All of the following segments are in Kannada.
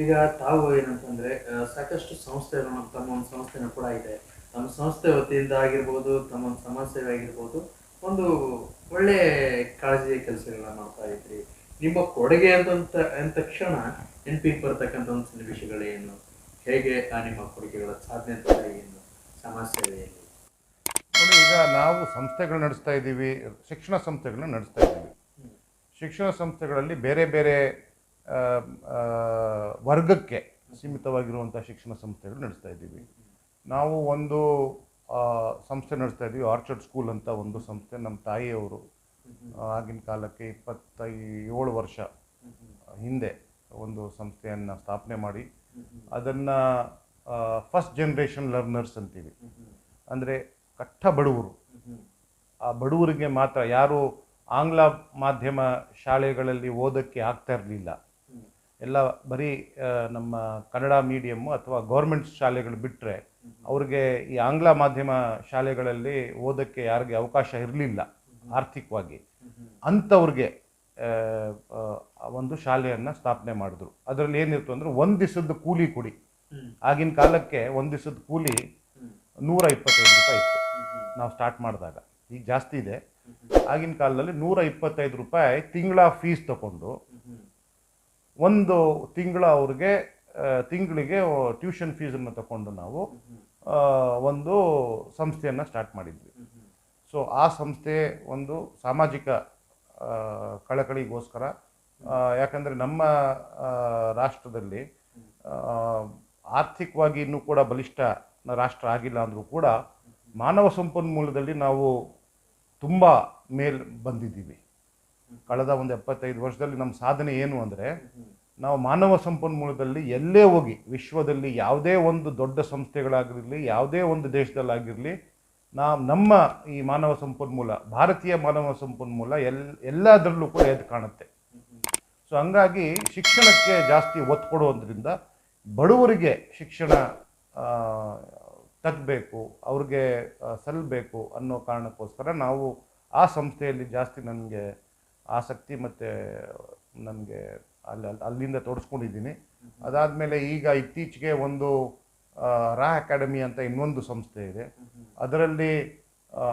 ಈಗ ತಾವು ಏನಂತಂದ್ರೆ ಸಾಕಷ್ಟು ಸಂಸ್ಥೆಗಳು ತಮ್ಮ ಒಂದು ಸಂಸ್ಥೆನೂ ಕೂಡ ಇದೆ. ತಮ್ಮ ಸಂಸ್ಥೆ ವತಿಯಿಂದ ಆಗಿರ್ಬೋದು, ತಮ್ಮ ಒಂದು ಸಮಾಜ ಸೇವೆ ಆಗಿರ್ಬೋದು, ಒಂದು ಒಳ್ಳೆ ಕಾಳಜಿ ಕೆಲಸಗಳನ್ನ ಮಾಡ್ತಾ ಇದ್ರಿ. ನಿಮ್ಮ ಕೊಡುಗೆ ಅಂದ ತಕ್ಷಣ ನೆನಪಿಗೆ ಬರ್ತಕ್ಕಂಥ ಒಂದು ಸನ್ನಿವೇಶಗಳೇನು? ಹೇಗೆ ನಿಮ್ಮ ಕೊಡುಗೆಗಳ ಸಾಧನೆ ಅಂತ ಏನು ಸಮಾಜ ಸೇವೆಯಲ್ಲಿ? ನೋಡಿ, ಈಗ ನಾವು ಸಂಸ್ಥೆಗಳು ನಡೆಸ್ತಾ ಇದ್ದೀವಿ, ಶಿಕ್ಷಣ ಸಂಸ್ಥೆಗಳನ್ನ ನಡೆಸ್ತಾ ಇದ್ದೀವಿ. ಶಿಕ್ಷಣ ಸಂಸ್ಥೆಗಳಲ್ಲಿ ಬೇರೆ ಬೇರೆ ವರ್ಗಕ್ಕೆ ಸೀಮಿತವಾಗಿರುವಂಥ ಶಿಕ್ಷಣ ಸಂಸ್ಥೆಗಳು ನಡೆಸ್ತಾ ಇದ್ದೀವಿ. ನಾವು ಒಂದು ಸಂಸ್ಥೆ ನಡೆಸ್ತಾ ಇದ್ದೀವಿ, ಆರ್ಚರ್ಡ್ ಸ್ಕೂಲ್ ಅಂತ ಒಂದು ಸಂಸ್ಥೆ. ನಮ್ಮ ತಾಯಿಯವರು ಆಗಿನ ಕಾಲಕ್ಕೆ 27 ವರ್ಷ ಹಿಂದೆ ಒಂದು ಸಂಸ್ಥೆಯನ್ನು ಸ್ಥಾಪನೆ ಮಾಡಿ ಅದನ್ನು ಫಸ್ಟ್ ಜನ್ರೇಷನ್ ಲರ್ನರ್ಸ್ ಅಂತೀವಿ. ಅಂದರೆ ಕಟ್ಟ ಬಡವರು, ಆ ಬಡವರಿಗೆ ಮಾತ್ರ, ಯಾರು ಆಂಗ್ಲ ಮಾಧ್ಯಮ ಶಾಲೆಗಳಲ್ಲಿ ಓದೋಕ್ಕೆ ಆಗ್ತಾ ಇರಲಿಲ್ಲ, ಎಲ್ಲ ಬರೀ ನಮ್ಮ ಕನ್ನಡ ಮೀಡಿಯಮ್ಮು ಅಥವಾ ಗೌರ್ಮೆಂಟ್ ಶಾಲೆಗಳು ಬಿಟ್ಟರೆ ಅವ್ರಿಗೆ ಈ ಆಂಗ್ಲ ಮಾಧ್ಯಮ ಶಾಲೆಗಳಲ್ಲಿ ಓದೋಕ್ಕೆ ಯಾರಿಗೆ ಅವಕಾಶ ಇರಲಿಲ್ಲ ಆರ್ಥಿಕವಾಗಿ, ಅಂಥವ್ರಿಗೆ ಒಂದು ಶಾಲೆಯನ್ನು ಸ್ಥಾಪನೆ ಮಾಡಿದ್ರು. ಅದರಲ್ಲಿ ಏನಿತ್ತು ಅಂದರೆ, ಒಂದು ದಿವಸದ ಕೂಲಿ ಕೊಡಿ. ಆಗಿನ ಕಾಲಕ್ಕೆ ಒಂದು ದಿವಸದ ಕೂಲಿ 125 ರೂಪಾಯಿ ಇತ್ತು ನಾವು ಸ್ಟಾರ್ಟ್ ಮಾಡಿದಾಗ. ಈಗ ಜಾಸ್ತಿ ಇದೆ. ಆಗಿನ ಕಾಲದಲ್ಲಿ 125 ರೂಪಾಯಿ ತಿಂಗಳ ಫೀಸ್ ತಗೊಂಡು ಒಂದು ತಿಂಗಳ ಅವ್ರಿಗೆ ತಿಂಗಳಿಗೆ ಟ್ಯೂಷನ್ ಫೀಸನ್ನು ತಗೊಂಡು ನಾವು ಒಂದು ಸಂಸ್ಥೆಯನ್ನು ಸ್ಟಾರ್ಟ್ ಮಾಡಿದ್ವಿ. ಸೊ ಆ ಸಂಸ್ಥೆ ಒಂದು ಸಾಮಾಜಿಕ ಕಳಕಳಿಗೋಸ್ಕರ, ಯಾಕಂದರೆ ನಮ್ಮ ರಾಷ್ಟ್ರದಲ್ಲಿ ಆರ್ಥಿಕವಾಗಿ ಇನ್ನೂ ಕೂಡ ಬಲಿಷ್ಠ ರಾಷ್ಟ್ರ ಆಗಿಲ್ಲ ಅಂದರೂ ಕೂಡ ಮಾನವ ಸಂಪನ್ಮೂಲದಲ್ಲಿ ನಾವು ತುಂಬ ಮೇಲ್ ಬಂದಿದ್ದೀವಿ. ಕಳೆದ ಒಂದು 75 ವರ್ಷದಲ್ಲಿ ನಮ್ಮ ಸಾಧನೆ ಏನು ಅಂದರೆ, ನಾವು ಮಾನವ ಸಂಪನ್ಮೂಲದಲ್ಲಿ ಎಲ್ಲೇ ಹೋಗಿ ವಿಶ್ವದಲ್ಲಿ ಯಾವುದೇ ಒಂದು ದೊಡ್ಡ ಸಂಸ್ಥೆಗಳಾಗಿರಲಿ, ಯಾವುದೇ ಒಂದು ದೇಶದಲ್ಲಾಗಿರಲಿ, ನಮ್ಮ ಈ ಮಾನವ ಸಂಪನ್ಮೂಲ, ಭಾರತೀಯ ಮಾನವ ಸಂಪನ್ಮೂಲ ಎಲ್ಲದರಲ್ಲೂ ಕೂಡ ಎದ್ದು ಕಾಣುತ್ತೆ. ಸೊ ಹಂಗಾಗಿ ಶಿಕ್ಷಣಕ್ಕೆ ಜಾಸ್ತಿ ಒತ್ತು ಕೊಡೋದ್ರಿಂದ ಬಡವರಿಗೆ ಶಿಕ್ಷಣ ತಗಬೇಕು, ಅವ್ರಿಗೆ ಸಲ್ಲಬೇಕು ಅನ್ನೋ ಕಾರಣಕ್ಕೋಸ್ಕರ ನಾವು ಆ ಸಂಸ್ಥೆಯಲ್ಲಿ ಜಾಸ್ತಿ ನನಗೆ ಆಸಕ್ತಿ ಮತ್ತು ನನಗೆ ಅಲ್ಲಿಂದ ತೋರಿಸ್ಕೊಂಡಿದ್ದೀನಿ. ಅದಾದಮೇಲೆ ಈಗ ಇತ್ತೀಚೆಗೆ ಒಂದು ರಾ ಅಕಾಡೆಮಿ ಅಂತ ಇನ್ನೊಂದು ಸಂಸ್ಥೆ ಇದೆ.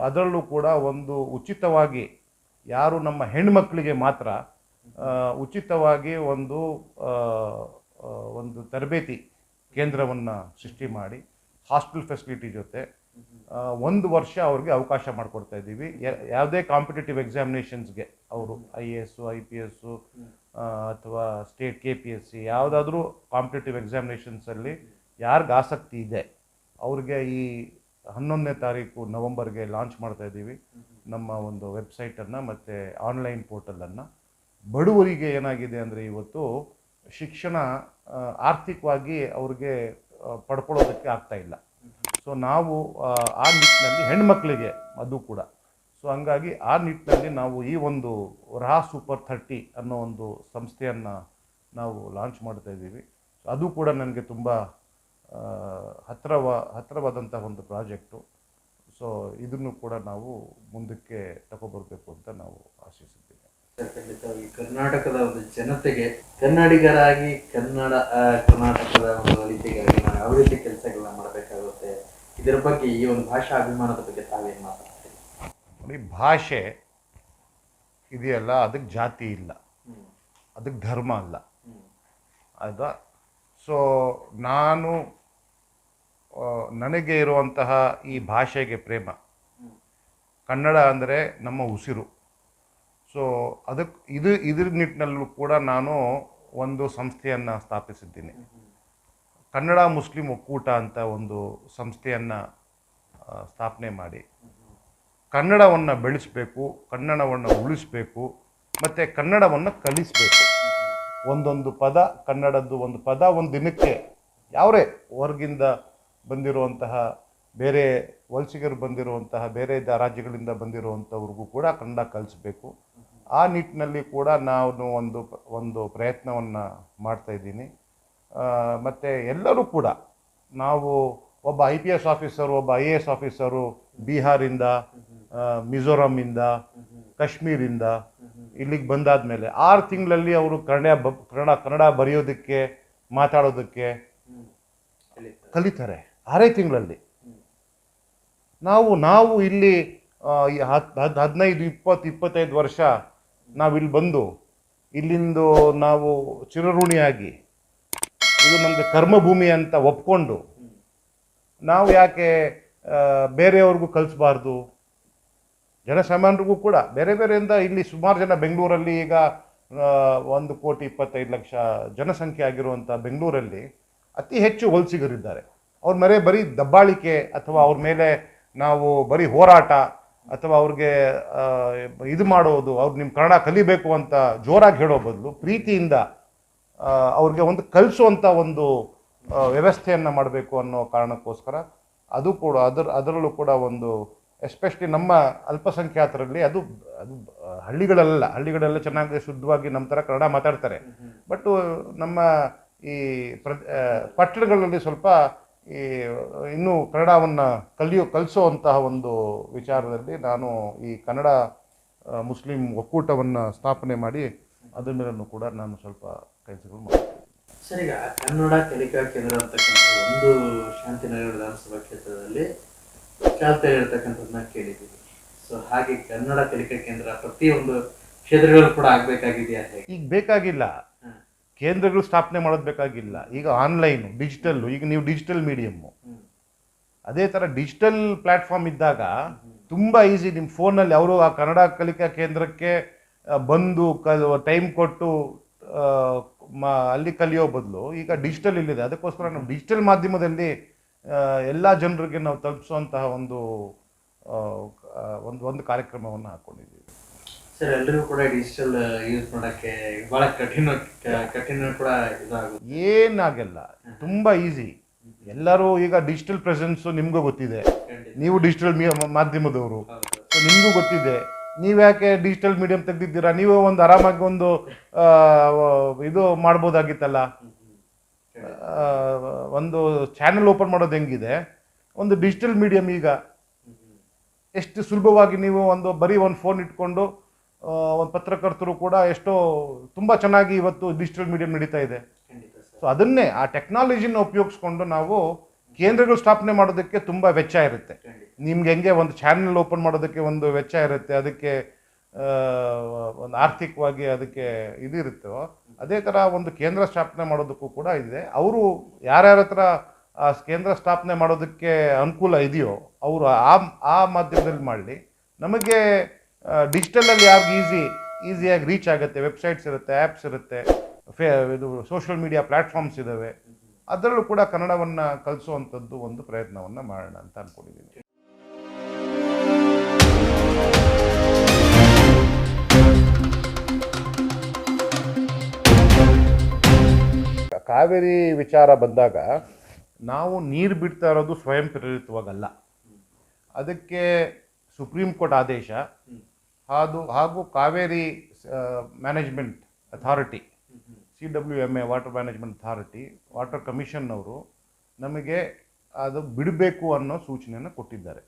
ಅದರಲ್ಲೂ ಕೂಡ ಒಂದು ಉಚಿತವಾಗಿ, ಯಾರು ನಮ್ಮ ಹೆಣ್ಮಕ್ಳಿಗೆ ಮಾತ್ರ ಉಚಿತವಾಗಿ ಒಂದು ತರಬೇತಿ ಕೇಂದ್ರವನ್ನು ಸೃಷ್ಟಿ ಮಾಡಿ ಹಾಸ್ಟೆಲ್ ಫೆಸಿಲಿಟಿ ಜೊತೆ 1 ವರ್ಷ ಅವ್ರಿಗೆ ಅವಕಾಶ ಮಾಡಿಕೊಡ್ತಾ ಇದ್ದೀವಿ. ಯಾವುದೇ ಕಾಂಪಿಟೇಟಿವ್ ಎಕ್ಸಾಮಿನೇಷನ್ಸ್ಗೆ ಅವರು IAS, IPS ಅಥವಾ ಸ್ಟೇಟ್ KPSC ಯಾವುದಾದ್ರೂ ಕಾಂಪಿಟೇಟಿವ್ ಎಕ್ಸಾಮಿನೇಷನ್ಸಲ್ಲಿ ಯಾರಿಗೆ ಆಸಕ್ತಿ ಇದೆ ಅವ್ರಿಗೆ ಈ 11ನೇ ತಾರೀಕು ನವಂಬರ್ಗೆ ಲಾಂಚ್ ಮಾಡ್ತಾ ಇದ್ದೀವಿ ನಮ್ಮ ಒಂದು ವೆಬ್ಸೈಟನ್ನು ಮತ್ತು ಆನ್ಲೈನ್ ಪೋರ್ಟಲನ್ನು. ಬಡವರಿಗೆ ಏನಾಗಿದೆ ಅಂದರೆ, ಇವತ್ತು ಶಿಕ್ಷಣ ಆರ್ಥಿಕವಾಗಿ ಅವ್ರಿಗೆ ಪಡ್ಕೊಳ್ಳೋದಕ್ಕೆ ಆಗ್ತಾಯಿಲ್ಲ. ಸೊ ನಾವು ಆ ನಿಟ್ಟಿನಲ್ಲಿ ಹೆಣ್ಮಕ್ಳಿಗೆ ಅದು ಕೂಡ, ಸೊ ಹಂಗಾಗಿ ಆ ನಿಟ್ಟಿನಲ್ಲಿ ನಾವು ಈ ಒಂದು ರಾ ಸೂಪರ್ 30 ಅನ್ನೋ ಒಂದು ಸಂಸ್ಥೆಯನ್ನು ನಾವು ಲಾಂಚ್ ಮಾಡ್ತಾ ಇದ್ದೀವಿ. ಸೊ ಅದು ಕೂಡ ನನಗೆ ತುಂಬ ಹತ್ತಿರವಾದಂಥ ಒಂದು ಪ್ರಾಜೆಕ್ಟು. ಸೊ ಇದನ್ನು ಕೂಡ ನಾವು ಮುಂದಕ್ಕೆ ತಗೊಬರಬೇಕು ಅಂತ ನಾವು ಆಶಿಸಿದ್ದೀವಿ. ಖಂಡಿತವಾಗಿ ಕರ್ನಾಟಕದ ಒಂದು ಜನತೆಗೆ, ಕನ್ನಡಿಗರಾಗಿ ಕರ್ನಾಟಕದ ಒಂದು ಒಳಿತಿಗಾಗಿ ನಾವು ಯಾವ ರೀತಿ ಕೆಲಸಗಳನ್ನ ಮಾಡಬೇಕಾಗುತ್ತೆ, ಇದರ ಬಗ್ಗೆ, ಈ ಒಂದು ಭಾಷಾ ಅಭಿಮಾನದ ಬಗ್ಗೆ ತಾವೇನು ಮಾತಾಡ್ತೀವಿ? ನೋಡಿ, ಭಾಷೆ ಇದೆಯಲ್ಲ, ಅದಕ್ಕೆ ಜಾತಿ ಇಲ್ಲ, ಅದಕ್ಕೆ ಧರ್ಮ ಅಲ್ಲ, ಆಯ್ತಾ? ಸೊ ನನಗೆ ಇರುವಂತಹ ಈ ಭಾಷೆಗೆ ಪ್ರೇಮ. ಕನ್ನಡ ಅಂದರೆ ನಮ್ಮ ಉಸಿರು. ಸೊ ಇದ್ರ ನಿಟ್ಟಿನಲ್ಲೂ ಕೂಡ ನಾನು ಒಂದು ಸಂಸ್ಥೆಯನ್ನು ಸ್ಥಾಪಿಸಿದ್ದೀನಿ. ಕನ್ನಡ ಮುಸ್ಲಿಂ ಒಕ್ಕೂಟ ಅಂತ ಒಂದು ಸಂಸ್ಥೆಯನ್ನು ಸ್ಥಾಪನೆ ಮಾಡಿ ಕನ್ನಡವನ್ನು ಬೆಳೆಸಬೇಕು, ಕನ್ನಡವನ್ನು ಉಳಿಸಬೇಕು, ಮತ್ತು ಕನ್ನಡವನ್ನು ಕಲಿಸಬೇಕು. ಒಂದೊಂದು ಪದ, ಕನ್ನಡದ್ದು ಒಂದು ಪದ ಒಂದು ದಿನಕ್ಕೆ ಯಾವರೇ ಹೊರಗಿಂದ ಬಂದಿರುವಂತಹ, ಬೇರೆ ವಲಸಿಗರು ಬಂದಿರುವಂತಹ, ಬೇರೆ ರಾಜ್ಯಗಳಿಂದ ಬಂದಿರುವಂಥವ್ರಿಗೂ ಕೂಡ ಕನ್ನಡ ಕಲಿಸ್ಬೇಕು. ಆ ನಿಟ್ಟಿನಲ್ಲಿ ಕೂಡ ನಾನು ಒಂದು ಪ್ರಯತ್ನವನ್ನು ಮಾಡ್ತಾಯಿದ್ದೀನಿ. ಮತ್ತು ಎಲ್ಲರೂ ಕೂಡ, ನಾವು ಒಬ್ಬ IPS ಆಫೀಸರು, ಒಬ್ಬ IAS ಆಫೀಸರು ಬಿಹಾರಿಂದ, ಮಿಜೋರಾಮಿಂದ, ಕಾಶ್ಮೀರಿಂದ ಇಲ್ಲಿಗೆ ಬಂದಾದ ಮೇಲೆ 6 ತಿಂಗಳಲ್ಲಿ ಅವರು ಕನ್ನಡ ಬರೆಯೋದಕ್ಕೆ ಮಾತಾಡೋದಕ್ಕೆ ಕಲಿತಾರೆ. ಕಲಿತಾರೆ 6 ತಿಂಗಳಲ್ಲಿ. ನಾವು ಇಲ್ಲಿ ಈ 15-20-25 ವರ್ಷ ನಾವಿಲ್ಲಿ ಬಂದು ಇಲ್ಲಿಂದು ನಾವು ಚಿರಋಣಿಯಾಗಿ ಇದು ನಮಗೆ ಕರ್ಮಭೂಮಿ ಅಂತ ಒಪ್ಕೊಂಡು ನಾವು ಯಾಕೆ ಬೇರೆಯವ್ರಿಗೂ ಕಲಿಸ್ಬಾರ್ದು? ಜನಸಾಮಾನ್ಯರಿಗೂ ಕೂಡ ಬೇರೆ ಬೇರೆಯಿಂದ ಇಲ್ಲಿ ಸುಮಾರು ಜನ ಬೆಂಗಳೂರಲ್ಲಿ ಈಗ 1,25,00,000 ಜನಸಂಖ್ಯೆ ಆಗಿರುವಂಥ ಬೆಂಗಳೂರಲ್ಲಿ ಅತಿ ಹೆಚ್ಚು ವಲಸಿಗರಿದ್ದಾರೆ. ಅವ್ರ ಮೇಲೆ ಬರೀ ದಬ್ಬಾಳಿಕೆ ಅಥವಾ ಅವ್ರ ಮೇಲೆ ನಾವು ಬರೀ ಹೋರಾಟ ಅಥವಾ ಅವ್ರಿಗೆ ಇದು ಮಾಡೋದು, ಅವ್ರು ನಿಮ್ಮ ಕನ್ನಡ ಕಲಿಬೇಕು ಅಂತ ಜೋರಾಗಿ ಹೇಳೋ ಬದಲು ಪ್ರೀತಿಯಿಂದ ಅವ್ರಿಗೆ ಒಂದು ಕಲಿಸುವಂಥ ಒಂದು ವ್ಯವಸ್ಥೆಯನ್ನು ಮಾಡಬೇಕು ಅನ್ನೋ ಕಾರಣಕ್ಕೋಸ್ಕರ ಅದು ಕೂಡ ಅದರಲ್ಲೂ ಕೂಡ ಒಂದು ಎಸ್ಪೆಷಲಿ ನಮ್ಮ ಅಲ್ಪಸಂಖ್ಯಾತರಲ್ಲಿ ಅದು ಹಳ್ಳಿಗಳೆಲ್ಲ ಚೆನ್ನಾಗಿ ಶುದ್ಧವಾಗಿ ನಮ್ಮ ಥರ ಕನ್ನಡ ಮಾತಾಡ್ತಾರೆ. ಬಟ್ ನಮ್ಮ ಈ ಪಟ್ಟಣಗಳಲ್ಲಿ ಸ್ವಲ್ಪ ಈ ಇನ್ನೂ ಕನ್ನಡವನ್ನು ಕಲಿಸುವಂತಹ ಒಂದು ವಿಚಾರದಲ್ಲಿ ನಾನು ಈ ಕನ್ನಡ ಮುಸ್ಲಿಂ ಒಕ್ಕೂಟವನ್ನು ಸ್ಥಾಪನೆ ಮಾಡಿ ಅದರ ಮೇಲೂ ಕೂಡ ನಾನು ಸ್ವಲ್ಪ ಕೆಲಸಗಳು ಮಾಡ್ತೀನಿ. ಸರ್, ಈಗ ಕನ್ನಡ ಕಲಿಕಾ ಕೇಂದ್ರ ಅಂತಕ್ಕಂಥ ಒಂದು ಶಾಂತಿನಗರ ವಿಧಾನಸಭಾ ಕ್ಷೇತ್ರದಲ್ಲಿ ಚಾಲ್ತಿಯಲ್ಲಿರ್ತಕ್ಕಂಥದ್ದನ್ನ ಕೇಳಿದ್ದೀವಿ. ಸೊ ಹಾಗೆ ಕನ್ನಡ ಕಲಿಕಾ ಕೇಂದ್ರ ಪ್ರತಿಯೊಂದು ಕ್ಷೇತ್ರಗಳು ಕೂಡ ಆಗ್ಬೇಕಾಗಿದೆಯಾ? ಈಗ ಬೇಕಾಗಿಲ್ಲ, ಕೇಂದ್ರಗಳು ಸ್ಥಾಪನೆ ಮಾಡೋದು ಬೇಕಾಗಿಲ್ಲ. ಈಗ ಆನ್ಲೈನು, ಡಿಜಿಟಲ್ಲು, ಈಗ ನೀವು ಡಿಜಿಟಲ್ ಮೀಡಿಯಮ್ಮು, ಅದೇ ಥರ ಡಿಜಿಟಲ್ ಪ್ಲ್ಯಾಟ್ಫಾರ್ಮ್ ಇದ್ದಾಗ ತುಂಬ ಈಸಿ. ನಿಮ್ಮ ಫೋನಲ್ಲಿ ಅವರು ಆ ಕನ್ನಡ ಕಲಿಕಾ ಕೇಂದ್ರಕ್ಕೆ ಬಂದು ಟೈಮ್ ಕೊಟ್ಟು ಅಲ್ಲಿ ಕಲಿಯೋ ಬದಲು ಈಗ ಡಿಜಿಟಲ್ ಇಲ್ಲಿದೆ. ಅದಕ್ಕೋಸ್ಕರ ನಾವು ಡಿಜಿಟಲ್ ಮಾಧ್ಯಮದಲ್ಲಿ ಎಲ್ಲ ಜನರಿಗೆ ನಾವು ತಲುಪಿಸುವಂತಹ ಒಂದು ಕಾರ್ಯಕ್ರಮವನ್ನು ಹಾಕ್ಕೊಂಡಿದ್ದೀವಿ. ಸರ್, ಎಲ್ಲರಿಗೂ ಕೂಡ ಡಿಜಿಟಲ್ ಯೂಸ್ ಮಾಡೋಕ್ಕೆ ಭಾಳ ಕಠಿಣ ಕೂಡ ಇದಾಗುತ್ತೆ. ಏನಾಗಲ್ಲ, ತುಂಬ ಈಸಿ. ಎಲ್ಲರೂ ಈಗ ಡಿಜಿಟಲ್ ಪ್ರೆಸೆನ್ಸು ನಿಮಗೂ ಗೊತ್ತಿದೆ, ನೀವು ಡಿಜಿಟಲ್ ಮಾಧ್ಯಮದವರು, ಸೊ ನಿಮಗೂ ಗೊತ್ತಿದೆ. ನೀವು ಯಾಕೆ ಡಿಜಿಟಲ್ ಮೀಡಿಯಂ ತೆಗೆದಿದ್ದೀರಾ? ನೀವು ಒಂದು ಆರಾಮಾಗಿ ಒಂದು ಇದು ಮಾಡ್ಬೋದಾಗಿತ್ತಲ್ಲ. ಒಂದು ಚಾನೆಲ್ ಓಪನ್ ಮಾಡೋದು ಹೆಂಗಿದೆ, ಒಂದು ಡಿಜಿಟಲ್ ಮೀಡಿಯಂ ಈಗ ಎಷ್ಟು ಸುಲಭವಾಗಿ ನೀವು ಬರೀ ಒಂದು ಫೋನ್ ಇಟ್ಕೊಂಡು ಒಂದು ಪತ್ರಕರ್ತರು ಕೂಡ ಎಷ್ಟೋ ತುಂಬ ಚೆನ್ನಾಗಿ ಇವತ್ತು ಡಿಜಿಟಲ್ ಮೀಡಿಯಂ ನಡೀತಾ ಇದೆ. ಸೊ ಅದನ್ನೇ ಆ ಟೆಕ್ನಾಲಜಿನ ಉಪಯೋಗಿಸ್ಕೊಂಡು ನಾವು ಕೇಂದ್ರಗಳು ಸ್ಥಾಪನೆ ಮಾಡೋದಕ್ಕೆ ತುಂಬ ವೆಚ್ಚ ಇರುತ್ತೆ. ನಿಮ್ಗೆ ಹೆಂಗೆ ಒಂದು ಚಾನೆಲ್ ಓಪನ್ ಮಾಡೋದಕ್ಕೆ ಒಂದು ವೆಚ್ಚ ಇರುತ್ತೆ, ಅದಕ್ಕೆ ಒಂದು ಆರ್ಥಿಕವಾಗಿ ಅದಕ್ಕೆ ಇದಿರುತ್ತೋ, ಅದೇ ಥರ ಒಂದು ಕೇಂದ್ರ ಸ್ಥಾಪನೆ ಮಾಡೋದಕ್ಕೂ ಕೂಡ ಇದೆ. ಅವರು ಯಾರ್ಯಾರ ಹತ್ರ ಆ ಕೇಂದ್ರ ಸ್ಥಾಪನೆ ಮಾಡೋದಕ್ಕೆ ಅನುಕೂಲ ಇದೆಯೋ ಅವರು ಆ ಮಾಧ್ಯಮದಲ್ಲಿ ಮಾಡಲಿ. ನಮಗೆ ಡಿಜಿಟಲಲ್ಲಿ ಯಾರಿಗೆ ಈಸಿಯಾಗಿ ರೀಚ್ ಆಗುತ್ತೆ, ವೆಬ್ಸೈಟ್ಸ್ ಇರುತ್ತೆ, ಆ್ಯಪ್ಸ್ ಇರುತ್ತೆ, ಇದು ಸೋಷಿಯಲ್ ಮೀಡಿಯಾ ಪ್ಲ್ಯಾಟ್ಫಾರ್ಮ್ಸ್ ಇದ್ದಾವೆ, ಅದರಲ್ಲೂ ಕೂಡ ಕನ್ನಡವನ್ನು ಕಲಿಸುವಂಥದ್ದು ಒಂದು ಪ್ರಯತ್ನವನ್ನು ಮಾಡೋಣ ಅಂತ ಅಂದ್ಕೊಂಡಿದ್ದೀನಿ. ಕಾವೇರಿ ವಿಚಾರ ಬಂದಾಗ ನಾವು ನೀರು ಬಿಡ್ತಾ ಇರೋದು ಸ್ವಯಂ ಪ್ರೇರಿತವಾಗಲ್ಲ. ಅದಕ್ಕೆ ಸುಪ್ರೀಂ ಕೋರ್ಟ್ ಆದೇಶ ಹಾಗೂ Kaveri management authority, CWMA water management authority, water ಕಮಿಷನ್ನವರು ನಮಗೆ ಅದು ಬಿಡಬೇಕು ಅನ್ನೋ ಸೂಚನೆಯನ್ನು ಕೊಟ್ಟಿದ್ದಾರೆ.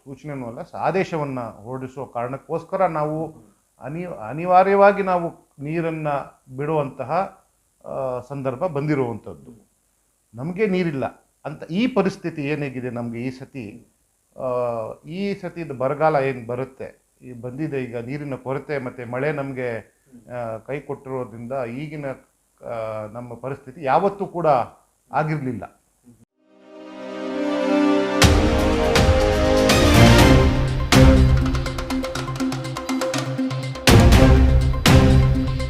ಸೂಚನೆಯೂ ಅಲ್ಲ, ಆದೇಶವನ್ನು ಹೊರಡಿಸುವ ಕಾರಣಕ್ಕೋಸ್ಕರ ನಾವು ಅನಿವಾರ್ಯವಾಗಿ ನಾವು ನೀರನ್ನು ಬಿಡುವಂತಹ ಸಂದರ್ಭ ಬಂದಿರುವಂಥದ್ದು. ನಮಗೆ ನೀರಿಲ್ಲ ಅಂತ ಈ ಪರಿಸ್ಥಿತಿ ಏನೇಗಿದೆ ನಮಗೆ ಈ ಸತಿ ಬರಗಾಲ ಏನು ಬರುತ್ತೆ, ಬಂದಿದೆ, ಈಗ ನೀರಿನ ಕೊರತೆ ಮತ್ತು ಮಳೆ ನಮಗೆ ಕೈ ಕೊಟ್ಟಿರೋದ್ರಿಂದ ಈಗಿನ ನಮ್ಮ ಪರಿಸ್ಥಿತಿ ಯಾವತ್ತೂ ಕೂಡ ಆಗಿರಲಿಲ್ಲ.